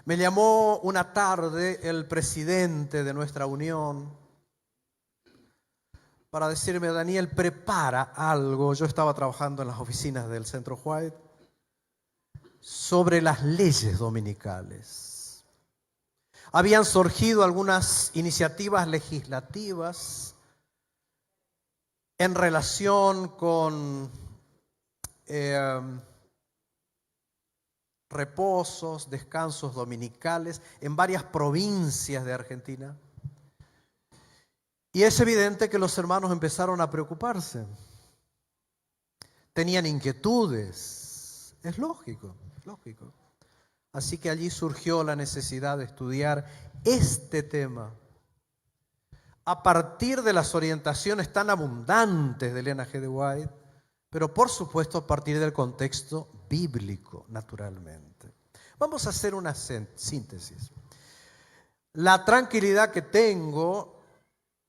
Me llamó una tarde el presidente de nuestra unión para decirme: Daniel, prepara algo. Yo estaba trabajando en las oficinas del Centro White sobre las leyes dominicales. Habían surgido algunas iniciativas legislativas en relación con reposos, descansos dominicales en varias provincias de Argentina. Y es evidente que los hermanos empezaron a preocuparse. Tenían inquietudes. Es lógico, es lógico. Así que allí surgió la necesidad de estudiar este tema a partir de las orientaciones tan abundantes de Elena G. de White, pero por supuesto a partir del contexto bíblico, naturalmente. Vamos a hacer una síntesis. La tranquilidad que tengo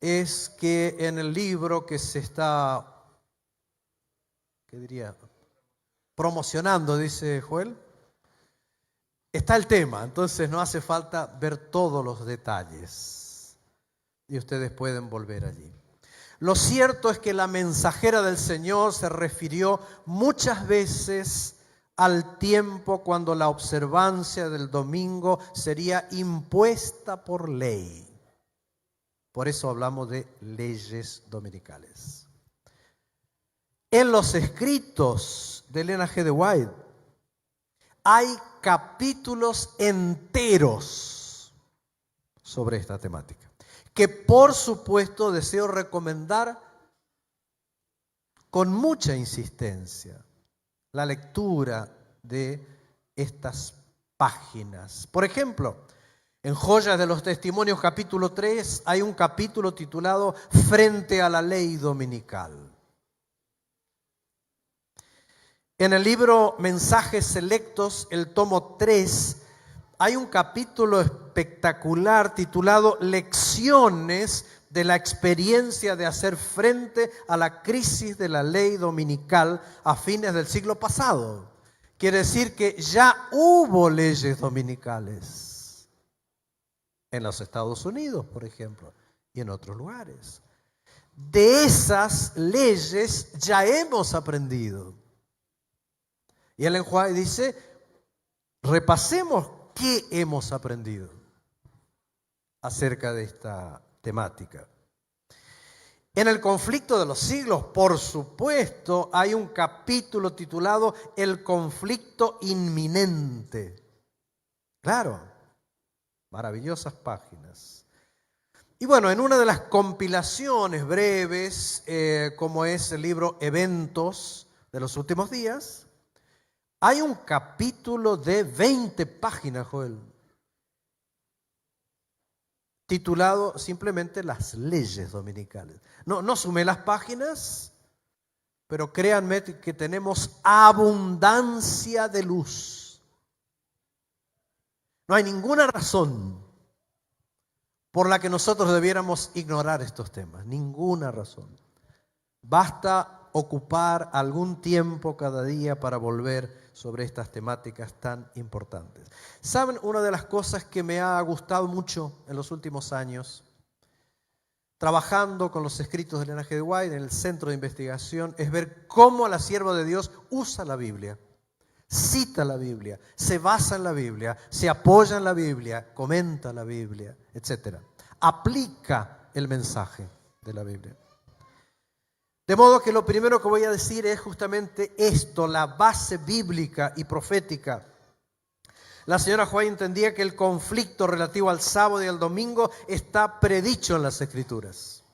es que en el libro que se está, promocionando, dice Joel, está el tema, entonces no hace falta ver todos los detalles y ustedes pueden volver allí. Lo cierto es que la mensajera del Señor se refirió muchas veces al tiempo cuando la observancia del domingo sería impuesta por ley. Por eso hablamos de leyes dominicales. En los escritos de Elena G. de White hay capítulos enteros sobre esta temática, que por supuesto deseo recomendar con mucha insistencia la lectura de estas páginas. Por ejemplo, en Joyas de los Testimonios capítulo 3 hay un capítulo titulado Frente a la ley dominical. En el libro Mensajes Selectos, el tomo 3, hay un capítulo espectacular titulado Lecciones de la experiencia de hacer frente a la crisis de la ley dominical a fines del siglo pasado. Quiere decir que ya hubo leyes dominicales en los Estados Unidos, por ejemplo, y en otros lugares. De esas leyes ya hemos aprendido. Y Ellen White dice, repasemos qué hemos aprendido acerca de esta temática. En el conflicto de los siglos, por supuesto, hay un capítulo titulado El conflicto inminente. Claro, maravillosas páginas. Y bueno, en una de las compilaciones breves, como es el libro Eventos de los Últimos Días, hay un capítulo de 20 páginas, Joel, titulado simplemente Las leyes dominicales. No sumé las páginas, pero créanme que tenemos abundancia de luz. No hay ninguna razón por la que nosotros debiéramos ignorar estos temas, ninguna razón. Basta ocupar algún tiempo cada día para volver sobre estas temáticas tan importantes. ¿Saben? Una de las cosas que me ha gustado mucho en los últimos años, trabajando con los escritos de Elena G. de White en el centro de investigación, es ver cómo la sierva de Dios usa la Biblia, cita la Biblia, se basa en la Biblia, se apoya en la Biblia, comenta la Biblia, etc. Aplica el mensaje de la Biblia. De modo que lo primero que voy a decir es justamente esto, la base bíblica y profética. La señora White entendía que el conflicto relativo al sábado y al domingo está predicho en las Escrituras.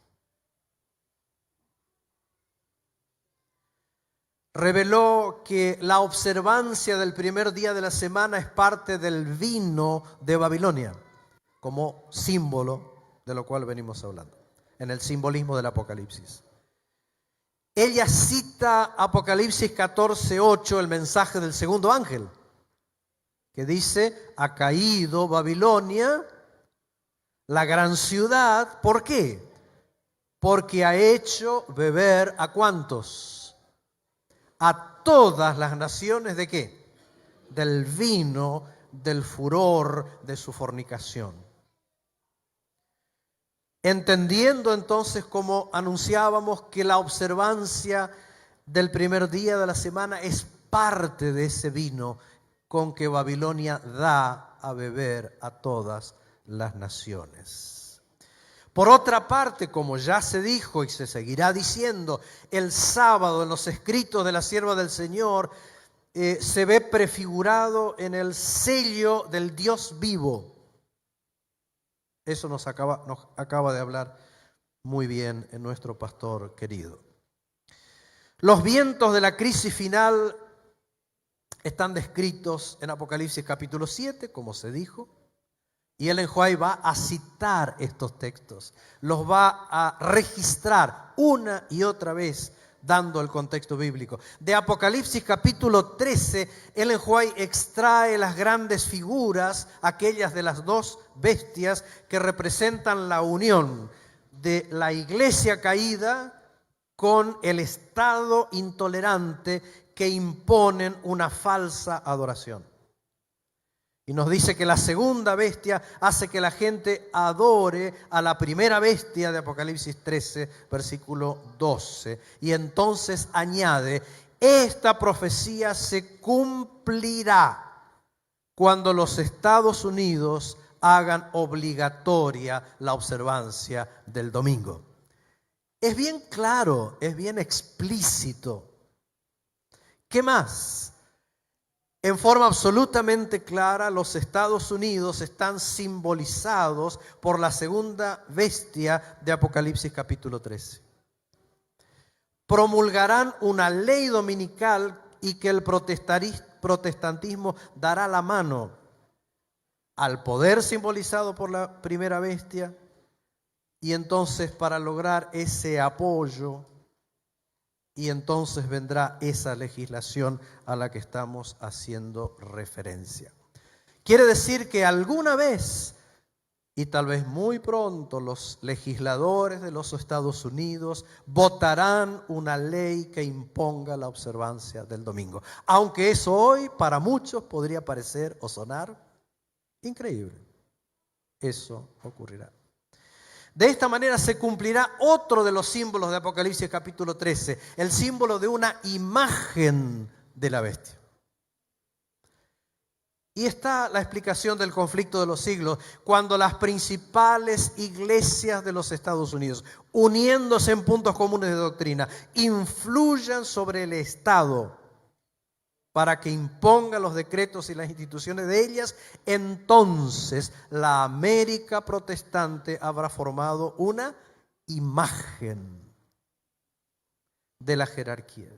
Reveló que la observancia del primer día de la semana es parte del vino de Babilonia, como símbolo de lo cual venimos hablando, en el simbolismo del Apocalipsis. Ella cita Apocalipsis 14:8, el mensaje del segundo ángel, que dice, ha caído Babilonia, la gran ciudad. ¿Por qué? Porque ha hecho beber ¿a cuántos? A todas las naciones, ¿de qué? Del vino del furor de su fornicación. Entendiendo entonces, como anunciábamos, que la observancia del primer día de la semana es parte de ese vino con que Babilonia da a beber a todas las naciones. Por otra parte, como ya se dijo y se seguirá diciendo, el sábado en los escritos de la sierva del Señor se ve prefigurado en el sello del Dios vivo. Eso nos acaba de hablar muy bien nuestro pastor querido. Los vientos de la crisis final están descritos en Apocalipsis capítulo 7, como se dijo, y Ellen White va a citar estos textos, los va a registrar una y otra vez, dando el contexto bíblico. De Apocalipsis capítulo 13, Ellen White extrae las grandes figuras, aquellas de las dos bestias que representan la unión de la iglesia caída con el estado intolerante que imponen una falsa adoración. Y nos dice que la segunda bestia hace que la gente adore a la primera bestia de Apocalipsis 13, versículo 12. Y entonces añade, esta profecía se cumplirá cuando los Estados Unidos hagan obligatoria la observancia del domingo. Es bien claro, es bien explícito. ¿Qué más? En forma absolutamente clara, los Estados Unidos están simbolizados por la segunda bestia de Apocalipsis capítulo 13. Promulgarán una ley dominical y que el protestantismo dará la mano al poder simbolizado por la primera bestia, y entonces para lograr ese apoyo, y entonces vendrá esa legislación a la que estamos haciendo referencia. Quiere decir que alguna vez, y tal vez muy pronto, los legisladores de los Estados Unidos votarán una ley que imponga la observancia del domingo. Aunque eso hoy para muchos podría parecer o sonar increíble. Eso ocurrirá. De esta manera se cumplirá otro de los símbolos de Apocalipsis capítulo 13, el símbolo de una imagen de la bestia. Y está la explicación del conflicto de los siglos, cuando las principales iglesias de los Estados Unidos, uniéndose en puntos comunes de doctrina, influyan sobre el Estado para que imponga los decretos y las instituciones de ellas, entonces la América protestante habrá formado una imagen de la jerarquía.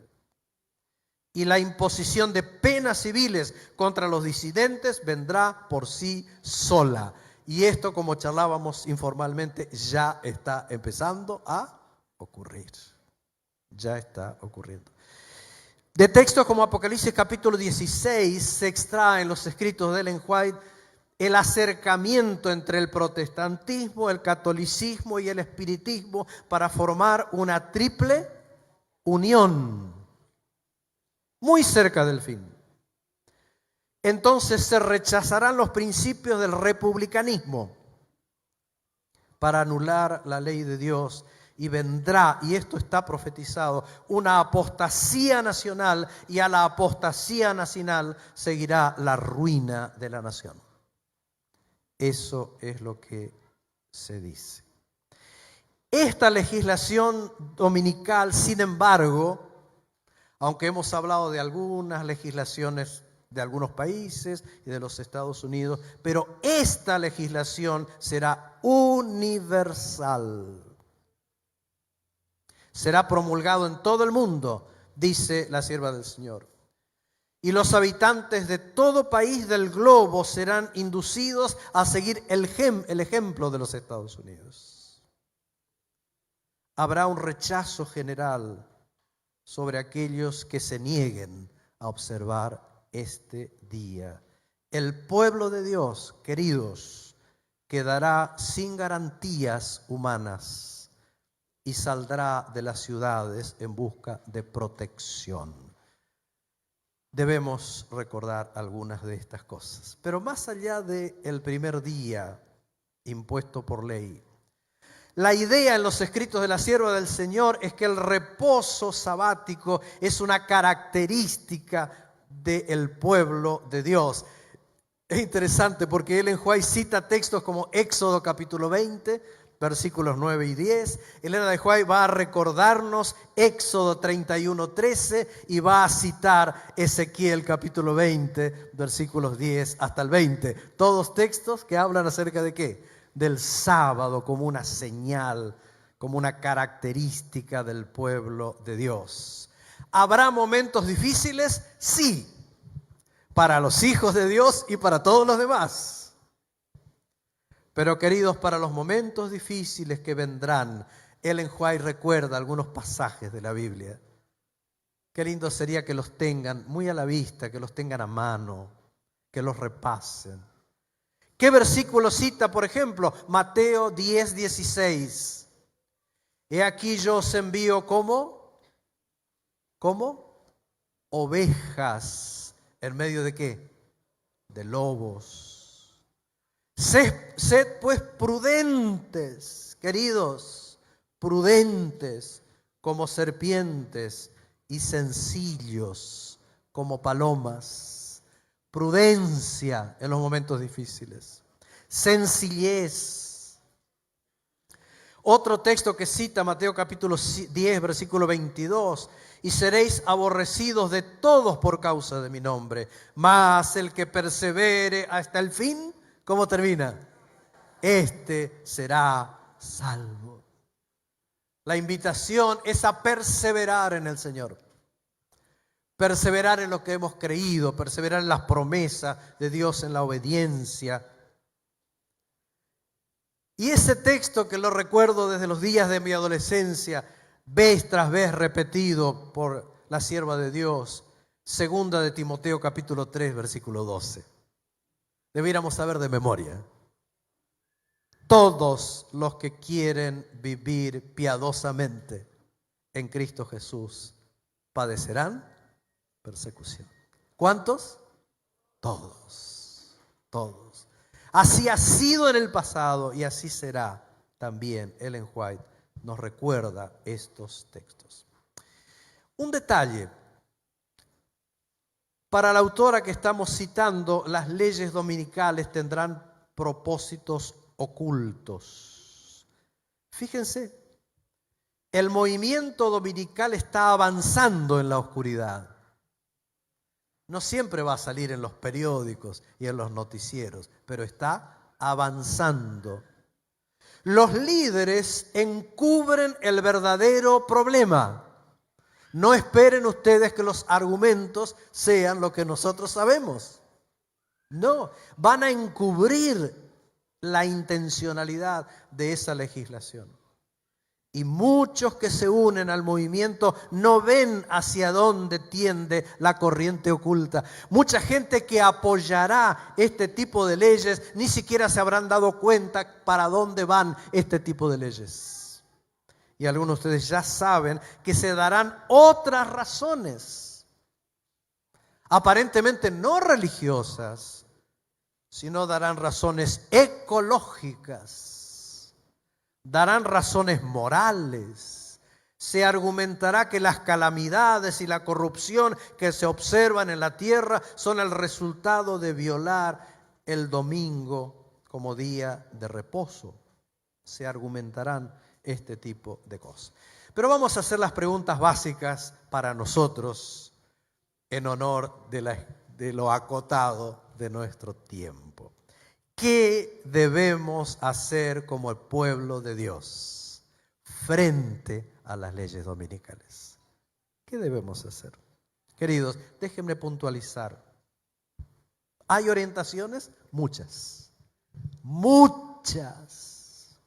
Y la imposición de penas civiles contra los disidentes vendrá por sí sola. Y esto, como charlábamos informalmente, ya está empezando a ocurrir. Ya está ocurriendo. De textos como Apocalipsis capítulo 16 se extraen los escritos de Ellen White el acercamiento entre el protestantismo, el catolicismo y el espiritismo para formar una triple unión, muy cerca del fin. Entonces se rechazarán los principios del republicanismo para anular la ley de Dios. Y vendrá, y esto está profetizado, una apostasía nacional, y a la apostasía nacional seguirá la ruina de la nación. Eso es lo que se dice. Esta legislación dominical, sin embargo, aunque hemos hablado de algunas legislaciones de algunos países y de los Estados Unidos, pero esta legislación será universal. Será promulgado en todo el mundo, dice la sierva del Señor. Y los habitantes de todo país del globo serán inducidos a seguir el ejemplo de los Estados Unidos. Habrá un rechazo general sobre aquellos que se nieguen a observar este día. El pueblo de Dios, queridos, quedará sin garantías humanas y saldrá de las ciudades en busca de protección. debemos recordar algunas de estas cosas. Pero más allá del primer día impuesto por ley, la idea en los escritos de la sierva del Señor es que el reposo sabático es una característica del pueblo de Dios. Es interesante porque Ellen White cita textos como Éxodo capítulo 20, versículos 9 y 10. Elena de White va a recordarnos Éxodo 31, 13 y va a citar Ezequiel capítulo 20, versículos 10 hasta el 20. Todos textos que hablan acerca de ¿qué? Del sábado como una señal, como una característica del pueblo de Dios. ¿Habrá momentos difíciles? Sí, para los hijos de Dios y para todos los demás. Pero queridos, para los momentos difíciles que vendrán, Ellen White recuerda algunos pasajes de la Biblia. Qué lindo sería que los tengan muy a la vista, que los tengan a mano, que los repasen. ¿Qué versículo cita, por ejemplo? Mateo 10, 16. He aquí yo os envío como ovejas en medio de ¿qué? De lobos. Sed pues prudentes, queridos, prudentes como serpientes y sencillos como palomas. Prudencia en los momentos difíciles. Sencillez. Otro texto que cita Mateo capítulo 10, versículo 22. Y seréis aborrecidos de todos por causa de mi nombre. Mas el que persevere hasta el fin, ¿cómo termina? Este será salvo. La invitación es a perseverar en el Señor. Perseverar en lo que hemos creído, perseverar en las promesas de Dios, en la obediencia. Y ese texto que lo recuerdo desde los días de mi adolescencia, vez tras vez repetido por la sierva de Dios, segunda de Timoteo capítulo 3, versículo 12. Debiéramos saber de memoria. Todos los que quieren vivir piadosamente en Cristo Jesús padecerán persecución. ¿Cuántos? Todos. Todos. Así ha sido en el pasado y así será también. Ellen White nos recuerda estos textos. Un detalle. Para la autora que estamos citando, las leyes dominicales tendrán propósitos ocultos. Fíjense, el movimiento dominical está avanzando en la oscuridad. No siempre va a salir en los periódicos y en los noticieros, pero está avanzando. Los líderes encubren el verdadero problema. No esperen ustedes que los argumentos sean lo que nosotros sabemos. No, van a encubrir la intencionalidad de esa legislación. Y muchos que se unen al movimiento no ven hacia dónde tiende la corriente oculta. Mucha gente que apoyará este tipo de leyes ni siquiera se habrán dado cuenta para dónde van este tipo de leyes. Y algunos de ustedes ya saben que se darán otras razones, aparentemente no religiosas, sino darán razones ecológicas. Darán razones morales. Se argumentará que las calamidades y la corrupción que se observan en la tierra son el resultado de violar el domingo como día de reposo. Se argumentarán este tipo de cosas. Pero vamos a hacer las preguntas básicas para nosotros en honor de lo acotado de nuestro tiempo. ¿Qué debemos hacer como el pueblo de Dios frente a las leyes dominicales? ¿Qué debemos hacer? Queridos, déjenme puntualizar. ¿Hay orientaciones? Muchas. Muchas.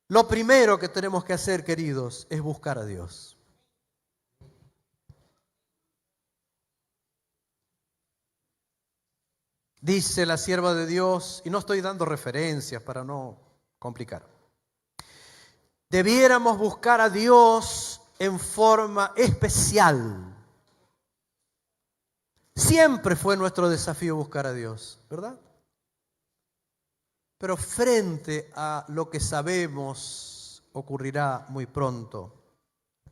Lo primero que tenemos que hacer, queridos, es buscar a Dios. Dice la sierva de Dios, y no estoy dando referencias para no complicar. Debiéramos buscar a Dios en forma especial. Siempre fue nuestro desafío buscar a Dios, ¿verdad? Pero frente a lo que sabemos ocurrirá muy pronto,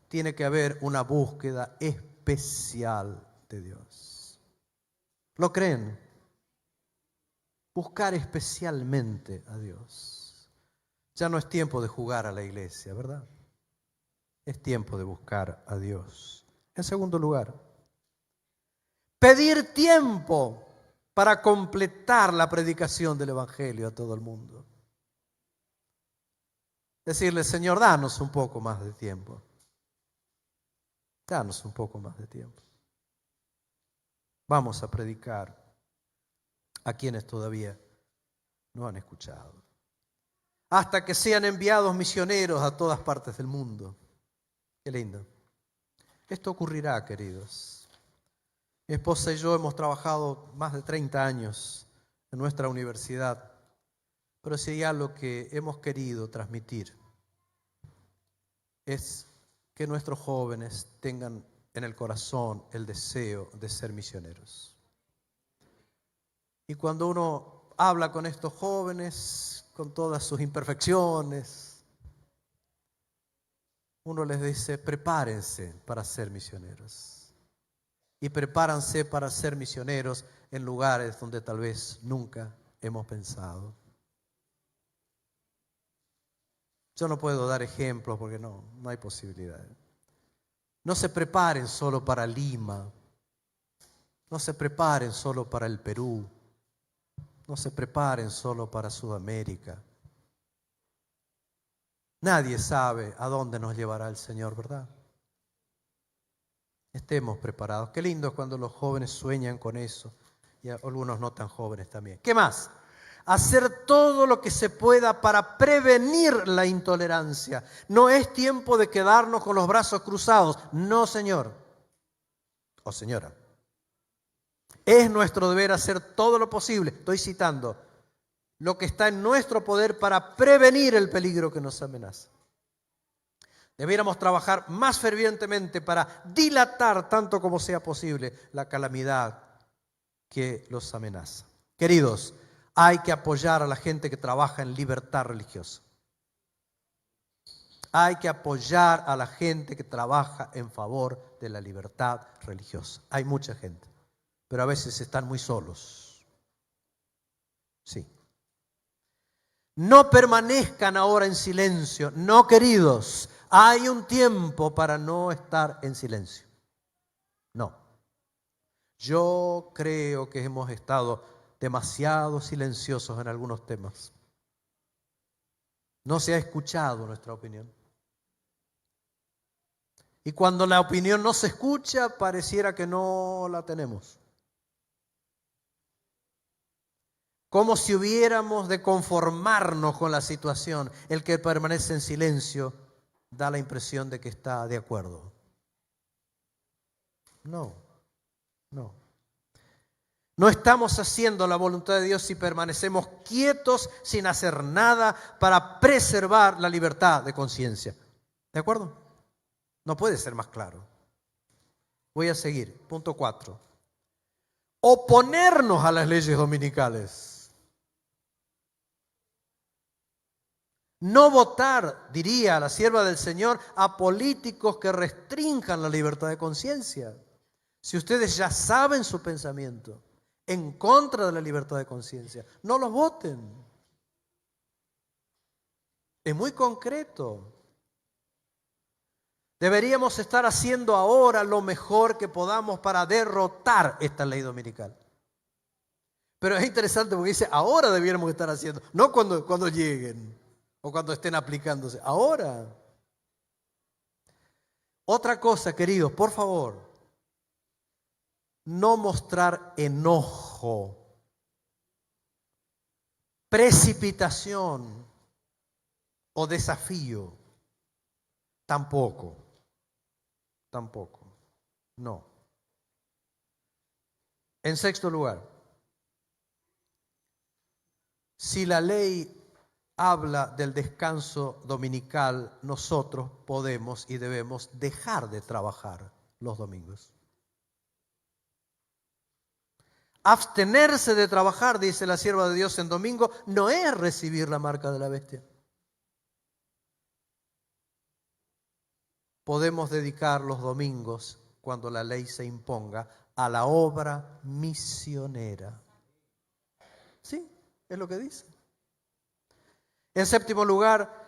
tiene que haber una búsqueda especial de Dios. ¿Lo creen? Buscar especialmente a Dios. Ya no es tiempo de jugar a la iglesia, ¿verdad? Es tiempo de buscar a Dios. En segundo lugar, pedir tiempo para completar la predicación del Evangelio a todo el mundo. Decirle, Señor, danos un poco más de tiempo. Danos un poco más de tiempo. Vamos a predicar a quienes todavía no han escuchado. Hasta que sean enviados misioneros a todas partes del mundo. Qué lindo. Esto ocurrirá, queridos. Mi esposa y yo hemos trabajado más de 30 años en nuestra universidad, pero si hay algo que hemos querido transmitir es que nuestros jóvenes tengan en el corazón el deseo de ser misioneros. Y cuando uno habla con estos jóvenes, con todas sus imperfecciones, uno les dice, prepárense para ser misioneros. Y prepárense para ser misioneros en lugares donde tal vez nunca hemos pensado. Yo no puedo dar ejemplos porque no hay posibilidad. No se preparen solo para Lima. No se preparen solo para el Perú. No se preparen solo para Sudamérica. Nadie sabe a dónde nos llevará el Señor, ¿verdad? Estemos preparados. Qué lindo cuando los jóvenes sueñan con eso. Y algunos no tan jóvenes también. ¿Qué más? Hacer todo lo que se pueda para prevenir la intolerancia. No es tiempo de quedarnos con los brazos cruzados. No, señor. O señora. Es nuestro deber hacer todo lo posible. Estoy citando. Lo que está en nuestro poder para prevenir el peligro que nos amenaza. Debiéramos trabajar más fervientemente para dilatar tanto como sea posible la calamidad que los amenaza. Queridos, hay que apoyar a la gente que trabaja en libertad religiosa. Hay que apoyar a la gente que trabaja en favor de la libertad religiosa. Hay mucha gente, pero a veces están muy solos. Sí. No permanezcan ahora en silencio. No, queridos, hay un tiempo para no estar en silencio. No. Yo creo que hemos estado demasiado silenciosos en algunos temas. No se ha escuchado nuestra opinión. Y cuando la opinión no se escucha, pareciera que no la tenemos. Como si hubiéramos de conformarnos con la situación. El que permanece en silencio da la impresión de que está de acuerdo. No. No estamos haciendo la voluntad de Dios si permanecemos quietos sin hacer nada para preservar la libertad de conciencia. ¿De acuerdo? No puede ser más claro. Voy a seguir. Punto 4. Oponernos a las leyes dominicales. No votar, diría la sierva del Señor, a políticos que restrinjan la libertad de conciencia. Si ustedes ya saben su pensamiento en contra de la libertad de conciencia, no los voten. Es muy concreto. Deberíamos estar haciendo ahora lo mejor que podamos para derrotar esta ley dominical. Pero es interesante porque dice, ahora debiéramos estar haciendo, no cuando lleguen o cuando estén aplicándose, ahora. Otra cosa, queridos, por favor, no mostrar enojo, precipitación o desafío. Tampoco. No. En sexto lugar, si la ley habla del descanso dominical, nosotros podemos y debemos dejar de trabajar los domingos. Abstenerse de trabajar, dice la sierva de Dios en domingo, no es recibir la marca de la bestia. Podemos dedicar los domingos, cuando la ley se imponga, a la obra misionera. Sí, es lo que dice. En séptimo lugar,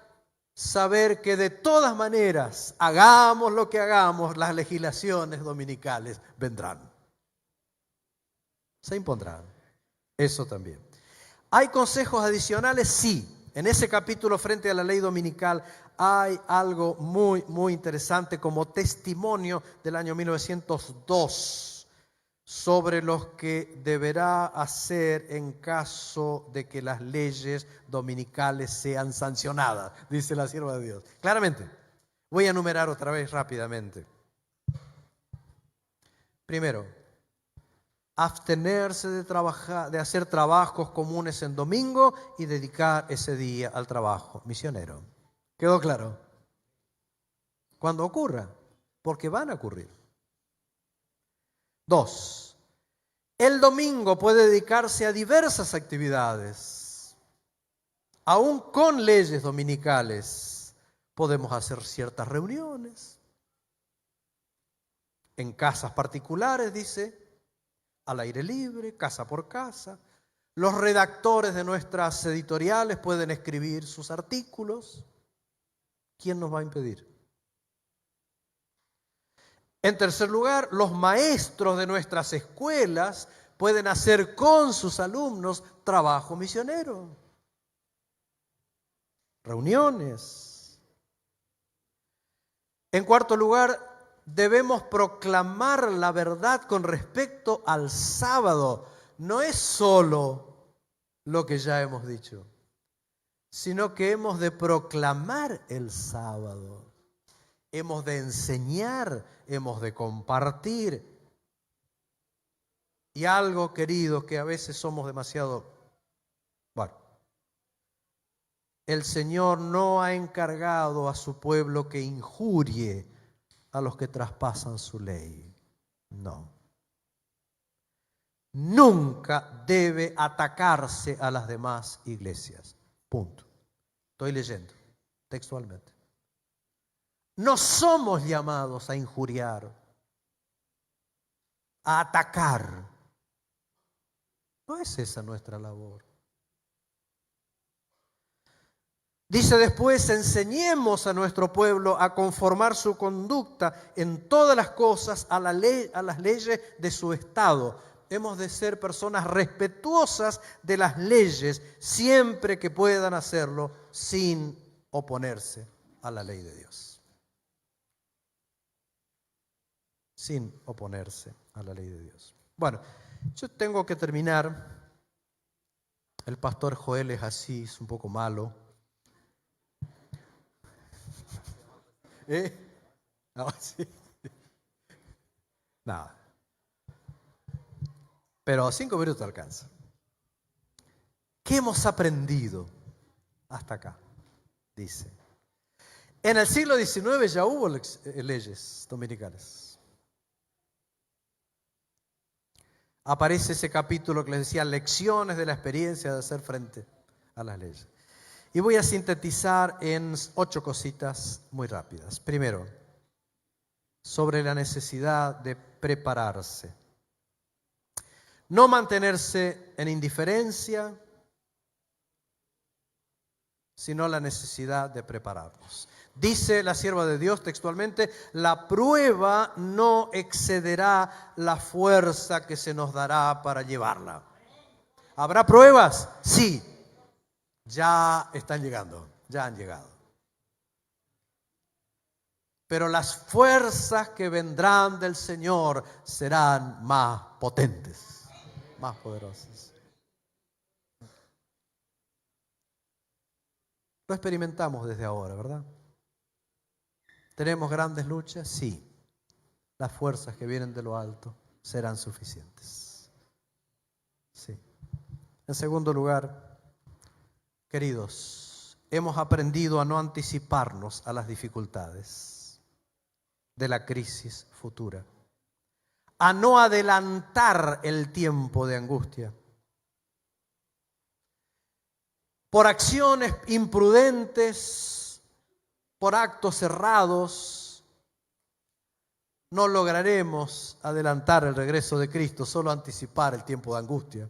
saber que de todas maneras, hagamos lo que hagamos, las legislaciones dominicales vendrán. Se impondrán. Eso también. ¿Hay consejos adicionales? Sí. En ese capítulo, frente a la ley dominical, hay algo muy, muy interesante como testimonio del año 1902 sobre lo que deberá hacer en caso de que las leyes dominicales sean sancionadas, dice la sierva de Dios. Claramente, voy a enumerar otra vez rápidamente. Primero, abstenerse de trabajar, de hacer trabajos comunes en domingo y dedicar ese día al trabajo misionero. ¿Quedó claro? Cuando ocurra, porque van a ocurrir. 2. El domingo puede dedicarse a diversas actividades. Aún con leyes dominicales podemos hacer ciertas reuniones. En casas particulares, dice, al aire libre, casa por casa. Los redactores de nuestras editoriales pueden escribir sus artículos. ¿Quién nos va a impedir? En tercer lugar, los maestros de nuestras escuelas pueden hacer con sus alumnos trabajo misionero, reuniones. En cuarto lugar, debemos proclamar la verdad con respecto al sábado. No es solo lo que ya hemos dicho, sino que hemos de proclamar el sábado. Hemos de enseñar, hemos de compartir. Y algo, querido, que a veces somos demasiado... Bueno, el Señor no ha encargado a su pueblo que injurie a los que traspasan su ley. No. Nunca debe atacarse a las demás iglesias. Punto. Estoy leyendo textualmente. No somos llamados a injuriar, a atacar. No es esa nuestra labor. Dice después, enseñemos a nuestro pueblo a conformar su conducta en todas las cosas a las leyes de su estado. Hemos de ser personas respetuosas de las leyes siempre que puedan hacerlo sin oponerse a la ley de Dios. Sin oponerse a la ley de Dios. Bueno, yo tengo que terminar. El pastor Joel es así, es un poco malo. No, sí. Nada. Pero 5 minutos alcanza. ¿Qué hemos aprendido hasta acá? Dice. En el siglo XIX ya hubo leyes dominicales. Aparece ese capítulo que les decía, lecciones de la experiencia de hacer frente a las leyes. Y voy a sintetizar en 8 cositas muy rápidas. Primero, sobre la necesidad de prepararse. No mantenerse en indiferencia, sino la necesidad de prepararnos. Dice la sierva de Dios textualmente, la prueba no excederá la fuerza que se nos dará para llevarla. ¿Habrá pruebas? Sí. Ya están llegando, ya han llegado. Pero las fuerzas que vendrán del Señor serán más potentes, más poderosas. Lo experimentamos desde ahora, ¿verdad? ¿Tenemos grandes luchas? Sí. Las fuerzas que vienen de lo alto serán suficientes. Sí. En segundo lugar, queridos, hemos aprendido a no anticiparnos a las dificultades de la crisis futura. a no adelantar el tiempo de angustia. Por acciones imprudentes, por actos errados, no lograremos adelantar el regreso de Cristo, solo anticipar el tiempo de angustia.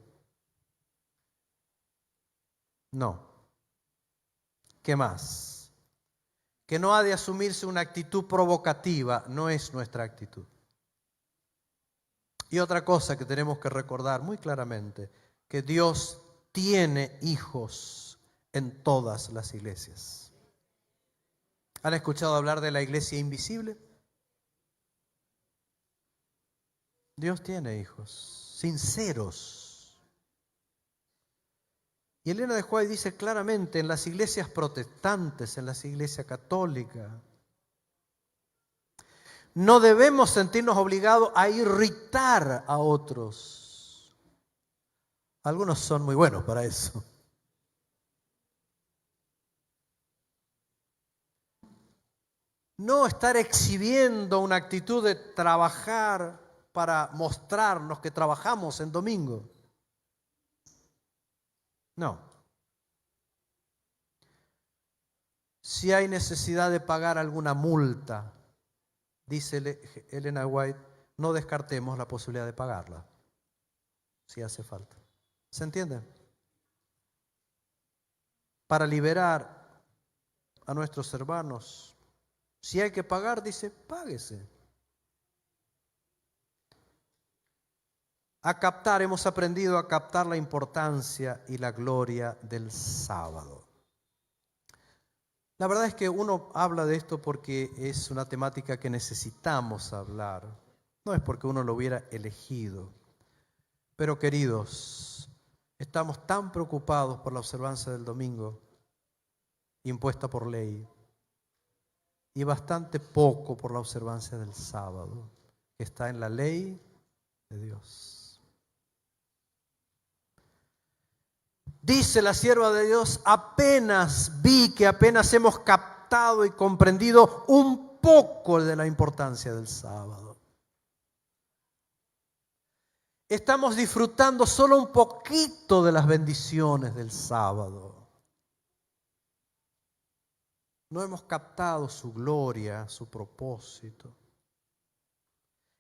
No. ¿Qué más? Que no ha de asumirse una actitud provocativa, no es nuestra actitud. Y otra cosa que tenemos que recordar muy claramente, que Dios tiene hijos en todas las iglesias. ¿Han escuchado hablar de la iglesia invisible? Dios tiene hijos, sinceros. Y Elena de White dice claramente, en las iglesias protestantes, en las iglesias católicas, no debemos sentirnos obligados a irritar a otros. Algunos son muy buenos para eso. No estar exhibiendo una actitud de trabajar para mostrarnos que trabajamos en domingo. No. Si hay necesidad de pagar alguna multa, dice Elena White, no descartemos la posibilidad de pagarla, si hace falta. ¿Se entiende? Para liberar a nuestros hermanos, si hay que pagar, dice, páguese. Hemos aprendido a captar la importancia y la gloria del sábado. La verdad es que uno habla de esto porque es una temática que necesitamos hablar. No es porque uno lo hubiera elegido. Pero queridos, estamos tan preocupados por la observancia del domingo, impuesta por ley, y bastante poco por la observancia del sábado, que está en la ley de Dios. Dice la sierva de Dios, apenas hemos captado y comprendido un poco de la importancia del sábado. Estamos disfrutando solo un poquito de las bendiciones del sábado. No hemos captado su gloria, su propósito.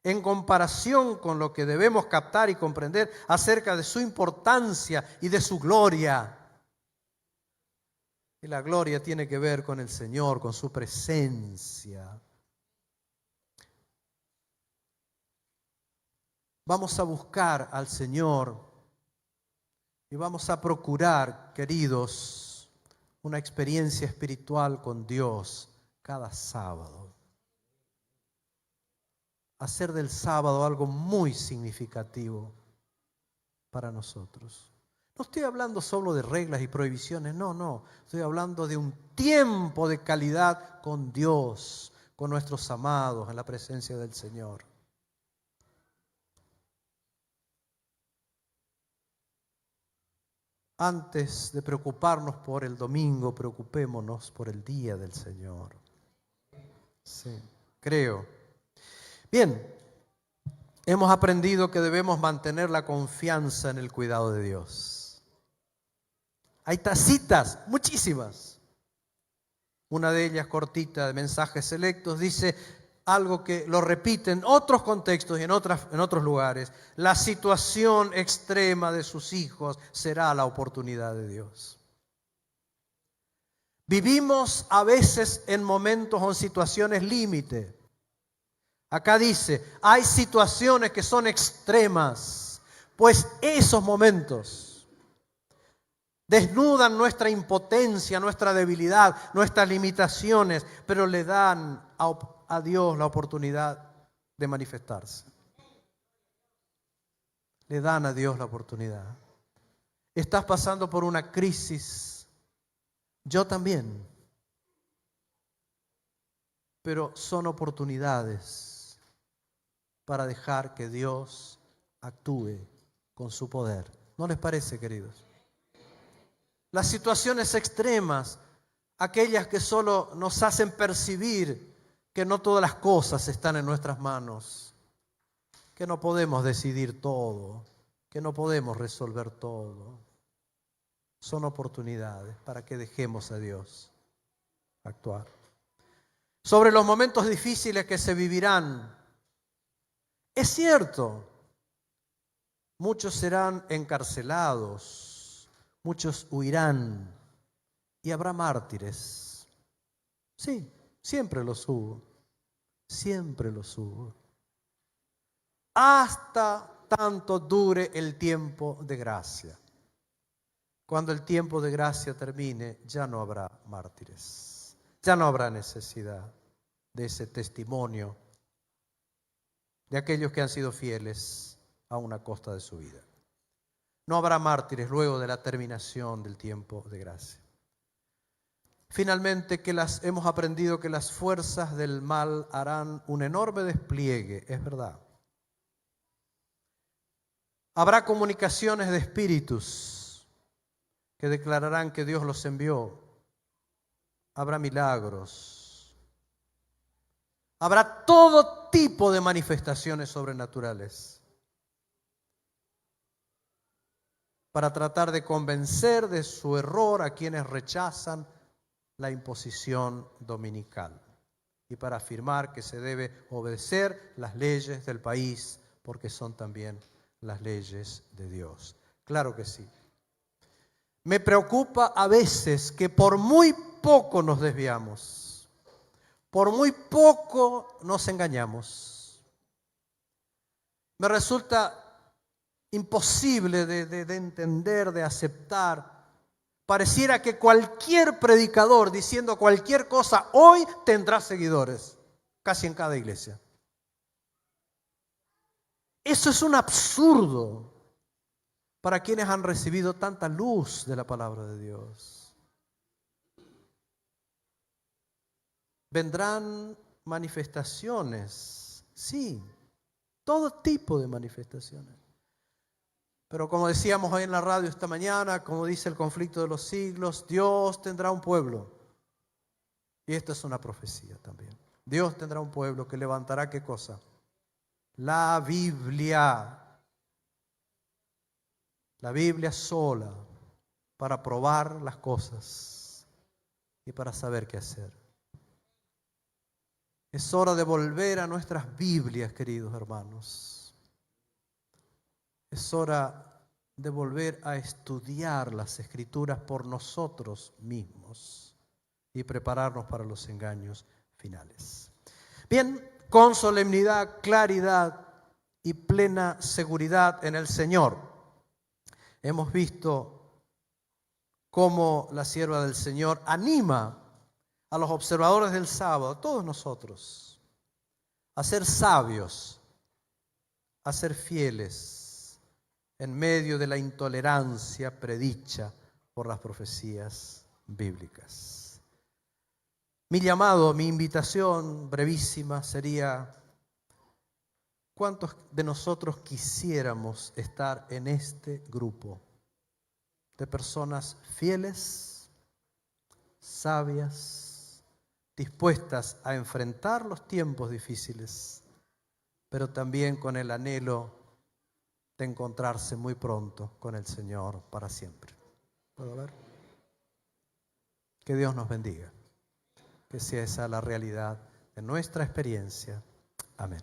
En comparación con lo que debemos captar y comprender acerca de su importancia y de su gloria. Y la gloria tiene que ver con el Señor, con su presencia. Vamos a buscar al Señor y vamos a procurar, queridos, una experiencia espiritual con Dios cada sábado. Hacer del sábado algo muy significativo para nosotros. No estoy hablando solo de reglas y prohibiciones, no. Estoy hablando de un tiempo de calidad con Dios, con nuestros amados, en la presencia del Señor. Antes de preocuparnos por el domingo, preocupémonos por el día del Señor. Sí, creo. Bien, hemos aprendido que debemos mantener la confianza en el cuidado de Dios. Hay citas, muchísimas. Una de ellas cortita de Mensajes Selectos dice algo que lo repite en otros contextos y en otros lugares. La situación extrema de sus hijos será la oportunidad de Dios. Vivimos a veces en momentos o en situaciones límite. Acá dice, hay situaciones que son extremas, pues esos momentos desnudan nuestra impotencia, nuestra debilidad, nuestras limitaciones, pero le dan a Dios la oportunidad de manifestarse. Le dan a Dios la oportunidad. Estás pasando por una crisis, yo también, pero son oportunidades para dejar que Dios actúe con su poder. ¿No les parece, queridos? Las situaciones extremas, aquellas que solo nos hacen percibir que no todas las cosas están en nuestras manos, que no podemos decidir todo, que no podemos resolver todo. Son oportunidades para que dejemos a Dios actuar. Sobre los momentos difíciles que se vivirán, es cierto, muchos serán encarcelados, muchos huirán y habrá mártires. Sí, siempre los hubo, siempre los hubo. Hasta tanto dure el tiempo de gracia. Cuando el tiempo de gracia termine, ya no habrá mártires, ya no habrá necesidad de ese testimonio de aquellos que han sido fieles a una costa de su vida. No habrá mártires luego de la terminación del tiempo de gracia. Finalmente, hemos aprendido que las fuerzas del mal harán un enorme despliegue, es verdad. Habrá comunicaciones de espíritus que declararán que Dios los envió. Habrá milagros. Habrá todo tipo de manifestaciones sobrenaturales para tratar de convencer de su error a quienes rechazan la imposición dominical y para afirmar que se debe obedecer las leyes del país porque son también las leyes de Dios. Claro que sí. Me preocupa a veces que por muy poco nos desviamos, por muy poco nos engañamos. Me resulta imposible de entender, de aceptar. Pareciera que cualquier predicador diciendo cualquier cosa hoy tendrá seguidores, casi en cada iglesia. Eso es un absurdo para quienes han recibido tanta luz de la palabra de Dios. Vendrán manifestaciones, sí, todo tipo de manifestaciones. Pero como decíamos hoy en la radio esta mañana, como dice el conflicto de los siglos, Dios tendrá un pueblo. Y esta es una profecía también. Dios tendrá un pueblo que levantará ¿qué cosa? La Biblia. La Biblia sola para probar las cosas y para saber qué hacer. Es hora de volver a nuestras Biblias, queridos hermanos. Es hora de volver a estudiar las Escrituras por nosotros mismos y prepararnos para los engaños finales. Bien, con solemnidad, claridad y plena seguridad en el Señor, hemos visto cómo la sierva del Señor anima a los observadores del sábado, a todos nosotros, a ser sabios, a ser fieles en medio de la intolerancia predicha por las profecías bíblicas. Mi llamado, mi invitación brevísima sería: ¿cuántos de nosotros quisiéramos estar en este grupo de personas fieles, sabias, dispuestas a enfrentar los tiempos difíciles, pero también con el anhelo de encontrarse muy pronto con el Señor para siempre? ¿Puedo ver? Que Dios nos bendiga, que sea esa la realidad de nuestra experiencia. Amén.